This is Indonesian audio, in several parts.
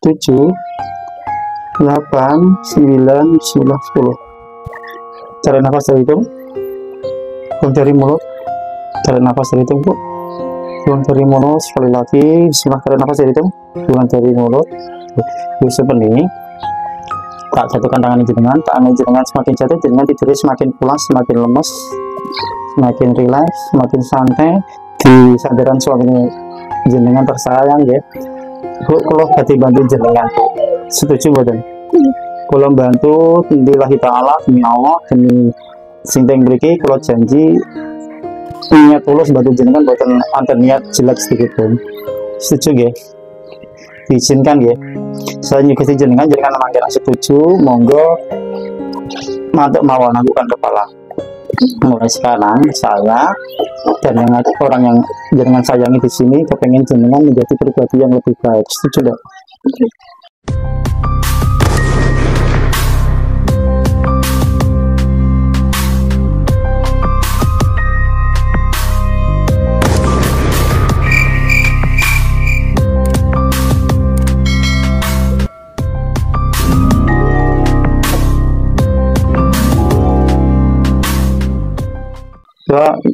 7, 8, 9, 10. Tarik nafas dari hidung, buang dari mulut. Tarik nafas dari hidung, buang dari mulut. Sekali lagi, bismillah. Tarik nafas dari hidung, buang dari mulut. Seperti ini. Tak jatuhkan tangan jenengan semakin jatuh, jenengan tidurnya semakin pulas, semakin lemes, semakin rileks, semakin santai. Di sadaran suami jenengan tersayang ya. Bu, kalau ganti bantu jenengan, Bu. Setuju boten? Kalau bantu lillahi ta'ala, demi Allah, demi sinteng mriki, kalau janji niat tulus bantu jenengan boten anten niat jelek sedikit pun. Setuju nggih? Diizinkan ya. Saya nyuguhi jenengan mangke setuju, monggo mantuk mawon anggukan kepala. Mulai sekarang saya dan orang yang jenengan sayangi di sini kepengen jenengan menjadi pribadi yang lebih baik. Setuju dong?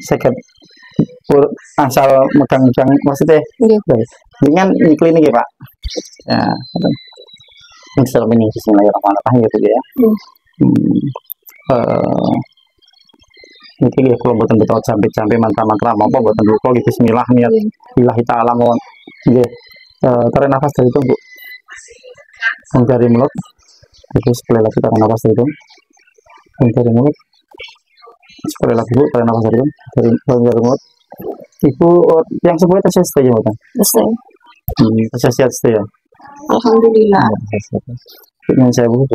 Sakit asal megang-megang maksudnya dengan klinik ya Pak ya misal ini bismillahirrahmanirrahim gitu ya ini ya kalau buatan betul sampai mantra-mantra apa buatan dulu gitu bismillah niat lillahi ta'ala mohon nggih tarik nafas dari itu Bu dari mulut itu sekali lagi tarik nafas dari itu dari mulut sekali lagi Bu, tarik nafas dari mulut. Ibu yang sebelumnya tes ya bukan? Tes ya. Alhamdulillah. Yang saya Bu,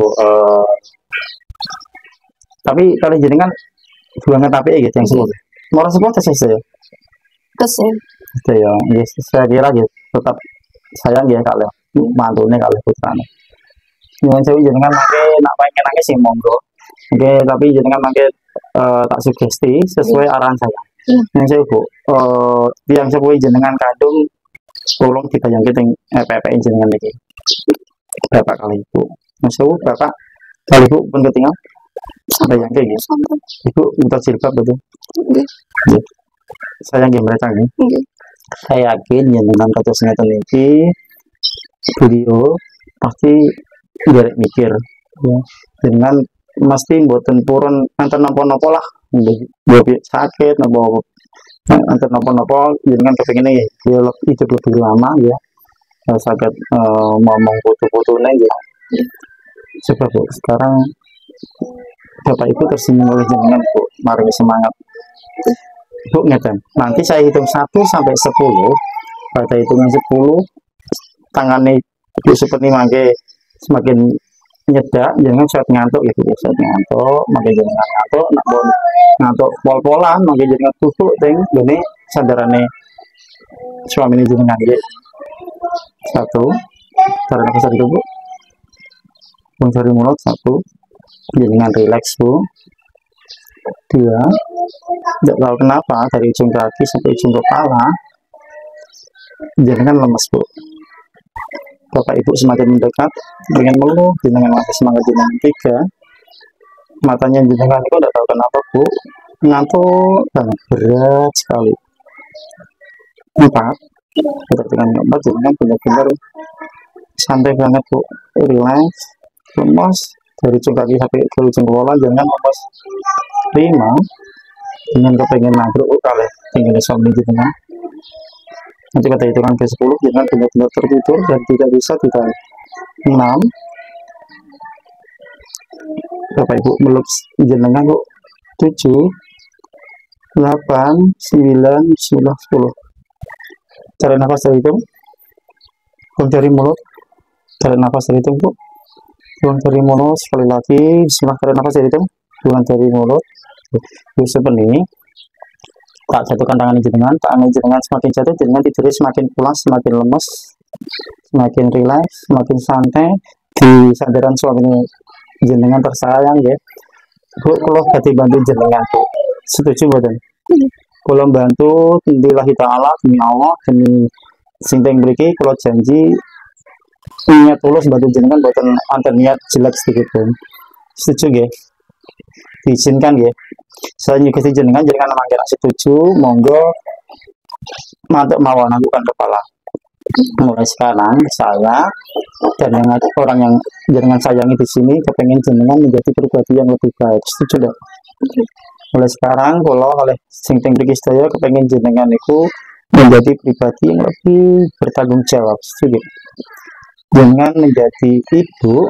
tapi kali jenengan buangan tapi gitu yang sebelumnya. Mau sebelum tes ya? Tes ya. Yes, saya kira gitu tetap sayang ya kalian mantunya kalian putranya. Yang saya jenengan makai nak pengen nangis sih monggo. Oke, tapi jenengan makai tak sugesti sesuai arahan saya. Yang saya Bu, yang sesuai jenengan kandung tolong dibayangkan yang PPN jenengan lagi. Bapak kali Ibu. Mas Bu, Bapak kali Ibu pun ketinggal. Bayangkan gitu. Ibu minta jilbab betul. Saya yang mereka nih. Saya yakin jenengan katusnya teliti video pasti dari mikir ya. Dengan mesti buatan purun antar nopo-nopo lah sakit nopo antar nopo-nopo jangan kepingin ya hidup lebih lama ya sakit ngomong foto-fotonya ya coba Bu sekarang Bapak Ibu tersinggung oleh jenengan Bu mari semangat Bu ngeten nanti saya hitung 1 sampai 10 pada hitungan 10 tangannya Ibu seperti mangke semakin nyedak jangan saat ngantuk gitu saat ngantuk makin jangan ngantuk ngantuk pol-polan makin jangan tusuk ting gini sadarannya suami ini jangan gitu 1 tarik nafas dari Bu buang dari mulut 1 jangan rileks Bu 2 tidak tahu kenapa dari ujung kaki sampai ujung kepala jangan lemes Bu Bapak Ibu semakin mendekat dengan meluh jenengan masih semangat jenengan 3 matanya jenengan itu tidak tahu kenapa Bu ngantuk banget berat sekali 4 dengan 4 jenengan benar-benar santai banget Bu relax lemas dari ujung kaki sampai ke ujung kepala jangan lemas 5 dengan kepengen maghrib kali tinggal suami jenengan nanti pada hitungan ke-10 jangan benar-benar tertidur dan tidak bisa ditarik 6 Bapak Ibu meluk jenengan Bu 7 8 9 10 tarik nafas dari hidung buang dari mulut tarik nafas dari hidung Bu buang dari mulut sekali lagi bismillah tarik nafas dari hidung buang dari mulut seperti ini tak jatuhkan tangan jenengan semakin jatuh jenengan tidurnya semakin pulas semakin lemes semakin rileks semakin santai di sadaran suami jenengan tersayang ya Bu kalau ganti bantu jenengan Bu setuju boten kalau bantu lillahi ta'ala demi Allah demi sinteng mriki kalau janji niat tulus bantu jenengan boten anten niat jelek sedikit pun. Setuju nggih? Diizinkan nggih. Saya nyuguhi jenengan mangke setuju, monggo mantuk mawon aku kan kepala. Mulai sekarang saya dan yang orang yang jenengan sayangi di sini kepengen jenengan menjadi pribadi yang lebih baik. Setuju dong? Mulai sekarang kalau oleh sing teng mriki sedaya kepengen jenengan itu menjadi pribadi yang lebih bertanggung jawab. Setuju? Dengan menjadi ibu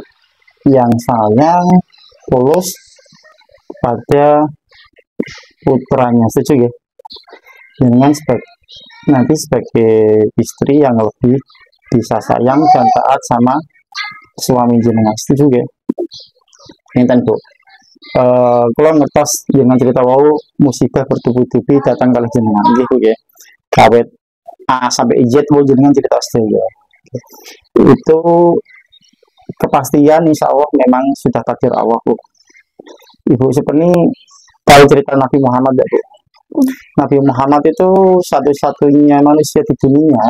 yang sayang, tulus pada putranya. Setuju ya? Dengan nanti sebagai istri yang lebih bisa sayang dan taat sama suami jenengan. Setuju ya? Ini Bu. Kalau ngertos dengan cerita wau musibah bertubi-tubi datang kali jenengan. Gitu ya. Kawet A sampai Z mau jenengan cerita sedaya. Itu kepastian insya Allah memang sudah takdir Allah Bu. Ibu seperti tahu cerita Nabi Muhammad ya Bu. Nabi Muhammad itu satu-satunya manusia di dunia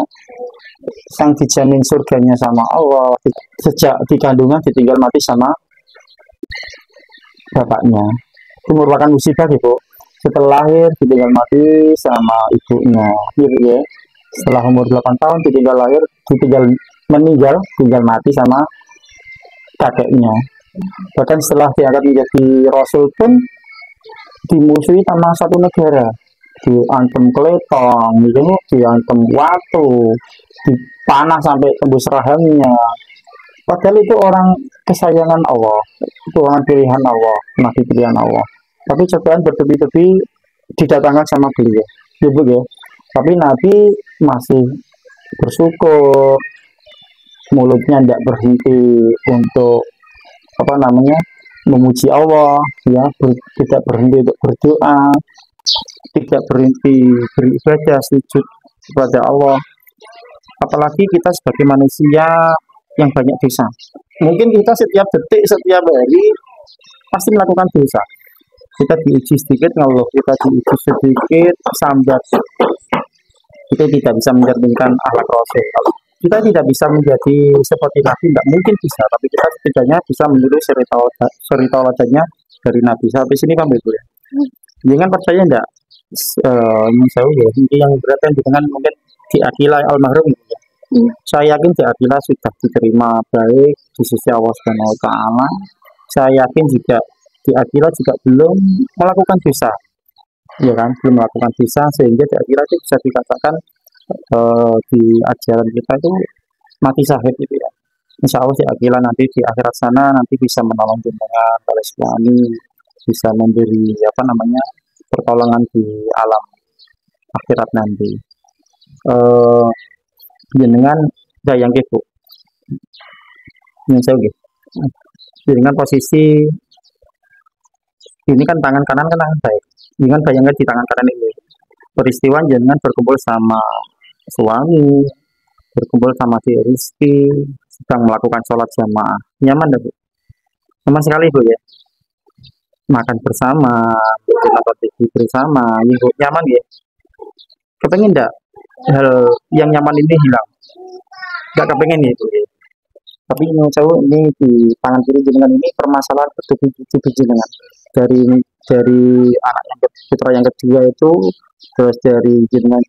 yang dijamin surganya sama Allah sejak di kandungan ditinggal mati sama bapaknya. Itu merupakan musibah Bu. Setelah lahir ditinggal mati sama ibunya gitu ya. Setelah umur 8 tahun tinggal mati sama kakeknya. Bahkan setelah diangkat menjadi rasul pun dimusuhi sama satu negara, diantem keletong, diantem watu, dipanah sampai tembus rahangnya. Padahal itu orang kesayangan Allah, itu orang pilihan Allah, nabi pilihan Allah. Tapi cobaan bertubi-tubi didatangkan sama beliau, ya. Tapi Nabi masih bersyukur, mulutnya tidak berhenti untuk memuji Allah, ya, tidak berhenti untuk berdoa, tidak berhenti beribadah, sujud kepada Allah. Apalagi kita sebagai manusia yang banyak dosa. Mungkin kita setiap detik, setiap hari pasti melakukan dosa. Kita diuji sedikit ngeluh, kita diuji sedikit sambat. Kita tidak bisa mencerminkan akhlak Rasul. Kita tidak bisa menjadi seperti Nabi, tidak mungkin bisa. Tapi kita setidaknya bisa meniru suri tauladannya dari Nabi. Sampai sini paham Ibu ya? Jangan percaya enggak? Saya ya, yang berarti dengan mungkin di Akila almarhum ya. Saya yakin di Akila sudah diterima baik di sisi Allah Subhanahu Wa Taala. Saya yakin juga di Akila juga belum melakukan dosa. Ya kan, belum melakukan dosa sehingga di Akila itu bisa dikatakan di ajaran kita itu mati syahid gitu ya. Insya Allah di Akila nanti di akhirat sana nanti bisa menolong jenengan oleh suami, bisa memberi pertolongan di alam akhirat nanti. Jenengan yang Bu. Ini saya gitu. Dengan posisi ini kan tangan kanan kan tangan baik. Jangan bayangkan di tangan kanan ini peristiwa jenengan berkumpul sama suami, berkumpul sama si Rizky, sedang melakukan sholat jamaah. Nyaman dah Bu? Nyaman sekali Bu ya? Makan bersama, nonton TV bersama, Bu. Nyaman ya? Kepengen enggak hal yang nyaman ini hilang? Enggak kepengen ya Bu ya? Tapi ini di tangan kiri jenengan ini permasalahan bertubi-tubi jenengan dari anak yang putra yang kedua itu, terus dari jenengan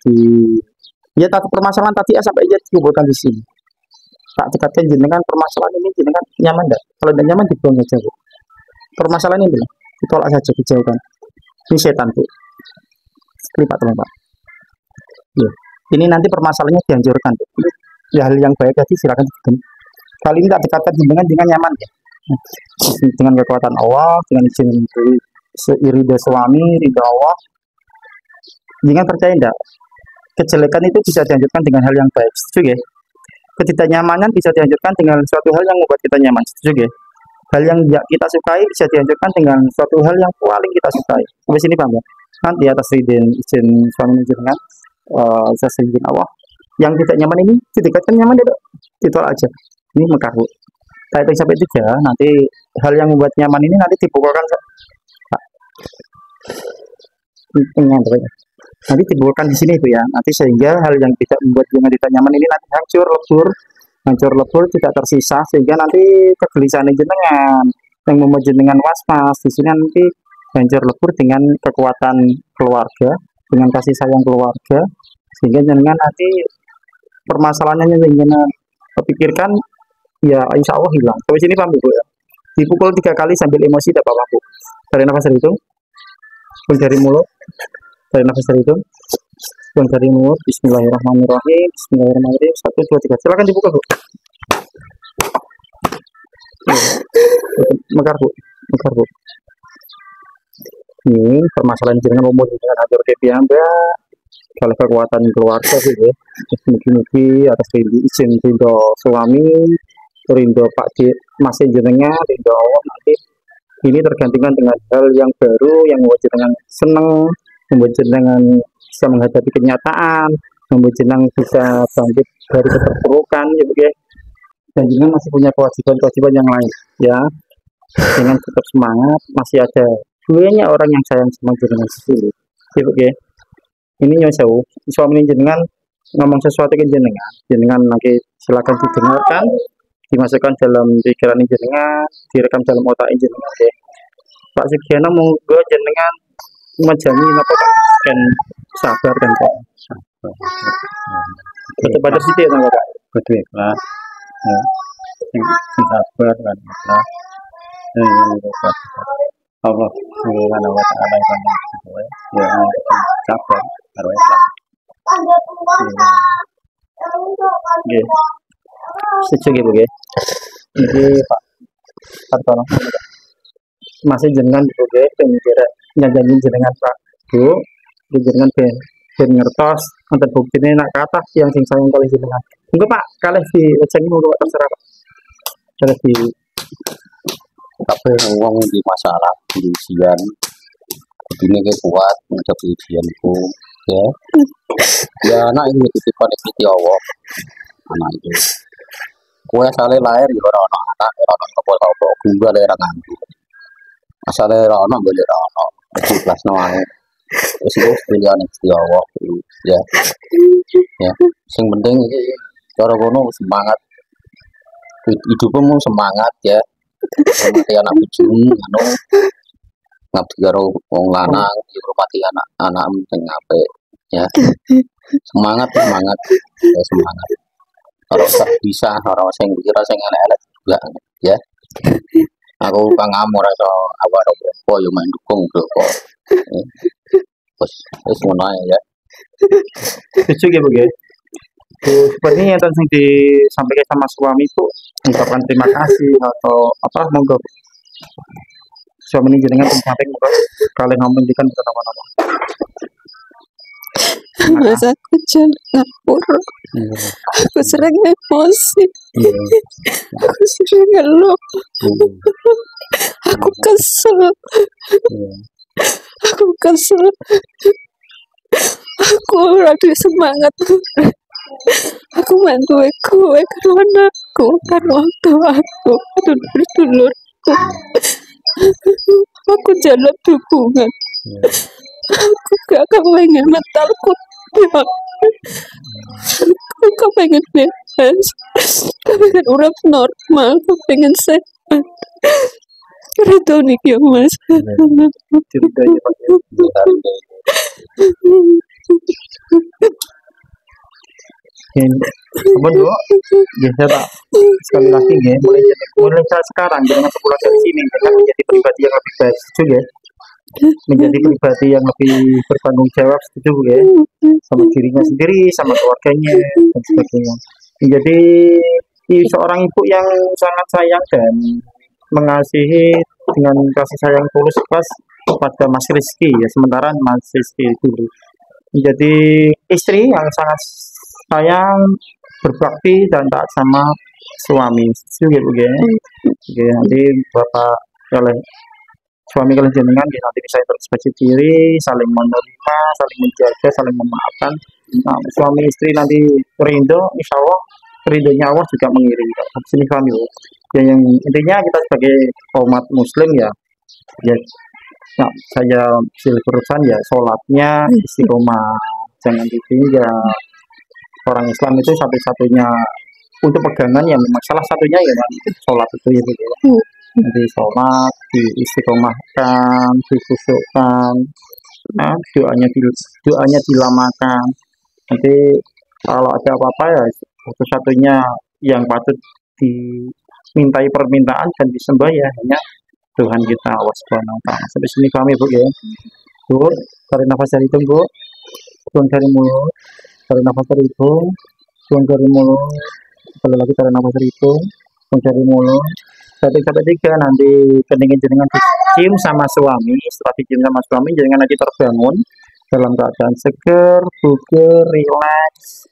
permasalahan tadi sampai dikumpulkan di sini. Tak dekatkan jenengan permasalahan ini jenengan nyaman enggak? Kalau tidak nyaman dibuang aja Bu. Permasalahan ini ditolak saja, dijauhkan. Ini setan Bu. Kelipat teman Pak. Ya. Ini nanti permasalahannya dihancurkan Bu. Ya, hal yang baik tadi silakan. Kali ini tak dekatkan jenengan nyaman ya. Dengan kekuatan Allah, dengan izin ridha suami, ridha Allah. Jangan percaya enggak? Kejelekan itu bisa dilanjutkan dengan hal yang baik. Setuju ya? Ketidaknyamanan bisa dilanjutkan dengan suatu hal yang membuat kita nyaman. Setuju ya? Hal yang kita sukai bisa dilanjutkan dengan suatu hal yang paling kita sukai. Sampai sini paham ya? Nanti atas izin suami jenengan, atas izin Allah. Yang tidak nyaman ini didekatkan nyaman ya, ditolak aja. Ini Mekah Bu. Saya sampai 3, nanti hal yang membuat nyaman ini nanti dipukulkan. Nanti dipukulkan di sini Bu ya. Nanti sehingga hal yang tidak membuat jenengan tidak nyaman ini nanti hancur, lebur, hancur lebur tidak tersisa, sehingga nanti kegelisahan jenengan yang membuat jenengan was-was di sini nanti hancur lebur dengan kekuatan keluarga, dengan kasih sayang keluarga, sehingga jenengan nanti permasalahannya yang jenengan pikirkan ya insya Allah hilang. Sampai sini paham Bu ya? Dipukul 3 kali sambil emosi tidak apa-apa Bu. Dari nafas dari itu, dari mulut, dari nafas dari itu, dari mulut. Bismillahirrahmanirrahim. Bismillahirrahmanirrahim. 1, 2, 3. Silakan dibuka Bu. Mekar Bu, mekar Bu. Ini permasalahan jenengan umur dengan atur kepiamba kalau kekuatan keluarga sih ya. Mungkin atas izin rindu suami, rindu Pak Di, masih jenengan, rindu Allah nanti ini tergantikan dengan hal yang baru yang membuat jenengan senang, membuat jenengan bisa menghadapi kenyataan, membuat jenengan bisa bangkit dari keterpurukan ya. Dan jenengan masih punya kewajiban-kewajiban yang lain ya. Dengan tetap semangat, masih ada banyak orang yang sayang sama jenengan sendiri. Ya. Ini nyosau suami jenengan ngomong sesuatu ke jenengan nanti silakan didengarkan, dimasukkan dalam pikiran jenengan, direkam dalam otak jenengan. Oke. Pak Sugiana monggo jenengan menjamin apa dan sabar dan Pak. Baca sithik ya Pak. Kudu ikhlas. Ya. Sing sabar lan ikhlas. Allah Subhanahu wa taala kan ya sabar karo ikhlas. Nggih. Setuju Bu nggih. Iki Pak Hartono. Masih jenengan Bu nggih pengen nyanyi jenengan Pak Bu. Jenengan ben ngertos wonten buktine nak kathah yang sing sayang kali jenengan. Engko Pak kalih di ojek monggo terserah Pak. Kalih di kabeh wong di masalah ujian kudune ke kuat mencapai ujianku ya anak ini dititipkan iki Allah anak itu kue asale lahir ya ora ana anak ora ana apa-apa gunggal ora nganti asale ora ana golek ora ana ikhlasno ae wis iku pilihan Gusti Allah ya sing penting iki cara kono semangat hidupmu semangat ya hormati anak bojomu anu ngabdi karo wong lanang hormati anak sing apik ya semangat ya semangat kalau tak bisa ora sing kira sing elek-elek juga ya aku kang amur iso awak opo yo main dukung kok wis ngono ya setuju ya Bu nggih. Sepertinya yang disampaikan sama suami itu ungkapan terima kasih atau apa monggo suami ini jenengan sampaikan monggo kalian ngomongkan apa-apa. Mas aku jangan ngapur. Aku sering emosi. Aku sering ngeluh. Aku kesel. Aku kesel. Aku lagi semangat. Aku bantu kowe karo anakku, karo wong tuaku, dulur-dulurku. Aku jalan dukungan. Aku gak kepengen mentalku. Aku pengen bebas. Aku pengen urip normal. Aku pengen sehat. Ridho nih ya Mas. Cerita ya Pak. Apa dulu? Ya saya tak sekali lagi ya mulai saat sekarang jangan pulang dari sini dengan menjadi pribadi yang lebih baik setuju ya menjadi pribadi yang lebih bertanggung jawab setuju ya sama dirinya sendiri sama keluarganya dan sebagainya menjadi seorang ibu yang sangat sayang dan mengasihi dengan kasih sayang tulus ikhlas pada Mas Rizky ya sementara Mas Rizky dulu menjadi istri yang sangat sayang berbakti dan taat sama suami juga Bu ya. Oke, nanti Bapak oleh suami kalian jenengan ya, nanti bisa introspeksi diri, saling menerima, saling menjaga, saling memaafkan. Nah, suami istri nanti rindu, insya Allah rindunya Allah juga mengiringi. Sini kami ya, yang intinya kita sebagai umat Muslim ya, nah, saya silverusan ya sholatnya istiqomah, jangan ditinggal. Orang Islam itu satu-satunya untuk pegangan ya memang salah satunya ya Mbak, sholat itu ya gitu ya. Nanti sholat diistiqomahkan, dikhusyukkan, nah, doanya dilamakan. Nanti kalau ada apa-apa ya satu-satunya yang patut dimintai permintaan dan disembah ya hanya Tuhan kita Allah Subhanahu wa taala. Sampai sini kami Bu ya. Bu, tarik nafas dari hidung Bu, buang dari mulut, tarik nafas dari hidung, buang dari mulut, sekali lagi tarik nafas dari hidung, buang dari mulut. Sampai tiga nanti keningin jenengan dicium sama suami, setelah dicium sama suami jenengan nanti terbangun dalam keadaan seger, bugar, rileks,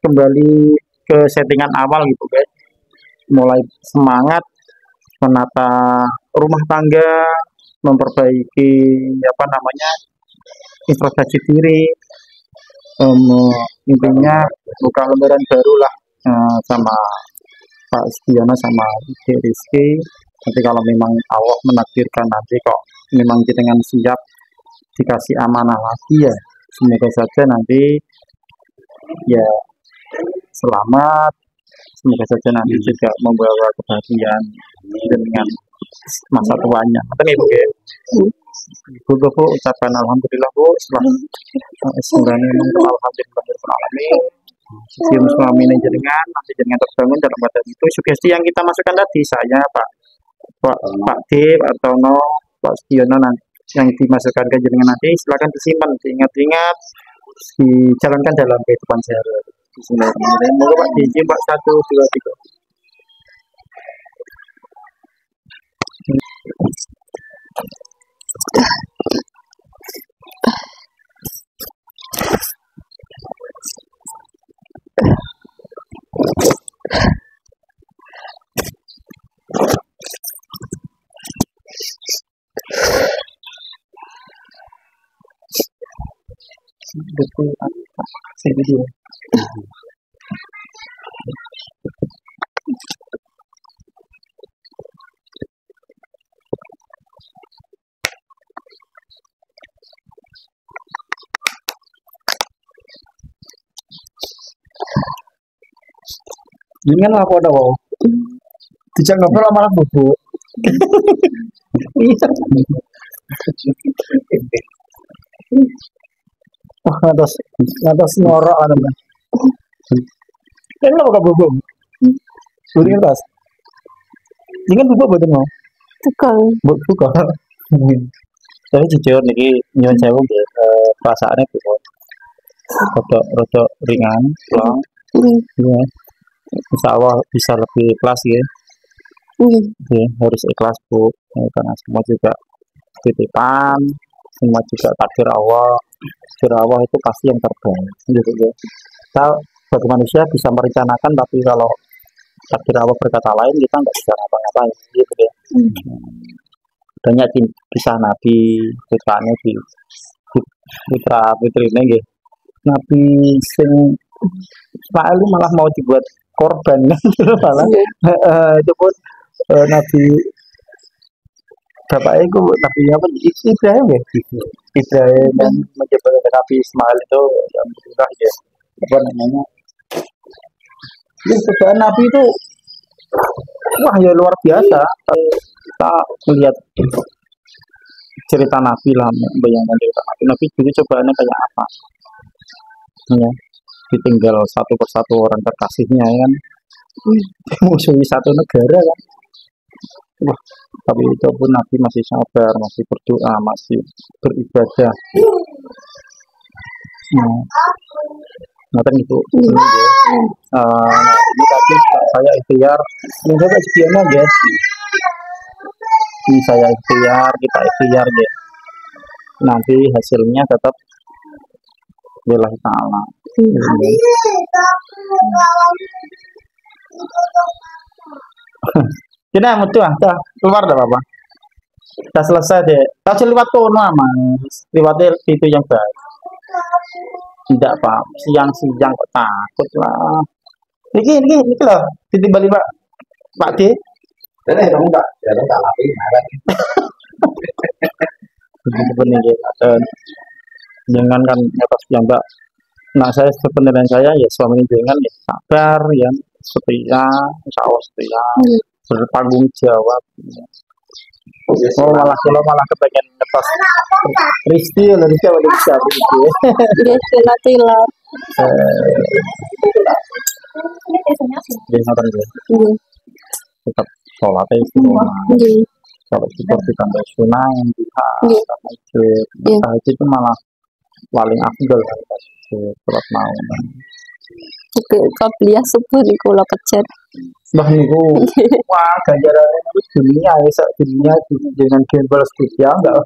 kembali ke settingan awal gitu guys, mulai semangat menata rumah tangga, memperbaiki apa namanya introspeksi diri, intinya buka lembaran baru lah sama Pak Stiono sama Dek Rizky. Nanti kalau memang Allah menakdirkan nanti kok memang jenengan siap dikasih amanah lagi ya, semoga saja nanti ya selamat, semoga saja nanti juga membawa kebahagiaan dengan masa tuanya. Betul Ibu ya? Bu ucapkan alhamdulillah Bu, semoga alhamdulillah. Cium suami ini jenengan, nanti jenengan terbangun dalam badan itu. Sugesti yang kita masukkan tadi, saya Pak Dip atau No Pak Stiono nanti yang dimasukkan ke jenengan nanti silakan disimpan, diingat-ingat, dijalankan dalam kehidupan sehari-hari. Bismillahirrahmanirrahim. Moga Pak diizin Pak 1, 2, 3. Betul, saya video. Jangan apa dong. Tidak ngobrol malah bubuk. Ngatos ngorok ana. Kan apa bubuk? Sudah tas. Jangan bubuk boten mau. Tukang. Buka. Tapi jujur niki nyuwun sewu nggih, perasaane bubuk. Rada ringan, pulang. Ya. Insya Allah bisa lebih ikhlas ya. Oke, harus ikhlas Bu, ya, karena semua juga titipan, semua juga takdir Allah. Takdir Allah itu pasti yang terbaik, gitu ya. Kita sebagai manusia bisa merencanakan, tapi kalau takdir Allah berkata lain kita nggak bisa ngapa-ngapain, gitu ya. Banyak kisah Nabi, putranya di putra putrinya gitu. Nabi sing Ismail malah mau dibuat korban malah itu pun Nabi bapaknya itu Nabi apa Ibrahim ya, Ibrahim dan mencoba Nabi Ismail itu ya alhamdulillah ya apa namanya cobaan Nabi itu wah ya luar biasa. Kita melihat cerita Nabi lah, bayangkan cerita Nabi dulu cobaannya kayak apa ya, ditinggal satu persatu orang terkasihnya kan, musuhi satu negara kan. Wah, tapi itu pun Nabi masih sabar, masih berdoa, masih beribadah. Nah, itu ini tadi saya ikhtiar, mencoba sekiannya guys. Ini saya ikhtiar, kita ikhtiar ya. Nanti hasilnya tetap lillahi ta'ala. Kita mutu keluar dah Bapak. Kita selesai deh. Kita lewat kono Mas. Lewatnya itu yang baik. Tidak Pak. Siang-siang kok takut lah. Ini loh. Ditimbali Pak D. Ini kamu enggak, ya enggak lagi marah. Benar jangan kan atas yang enggak. Nah saya sebenarnya saya ya suami jangan ya sabar ya setia, insya Allah setia, bertanggung jawab. Oh malah kalau malah kepengen ngetos Risti, Risti apa Risti? Dia tila-tila. Dia nonton dia, Nggih. tetap sholatnya istiqomah. Nggih. Kalau kita ditambah sunnah yang duha, Iya. tahajud, Iya. tahajud itu malah paling afdol kan tahajud, sholat malam. Oke, kabliah subuh di kula pecer. Bah niku, wah ganjarannya itu dunia, ya dunia dengan gembel setia enggak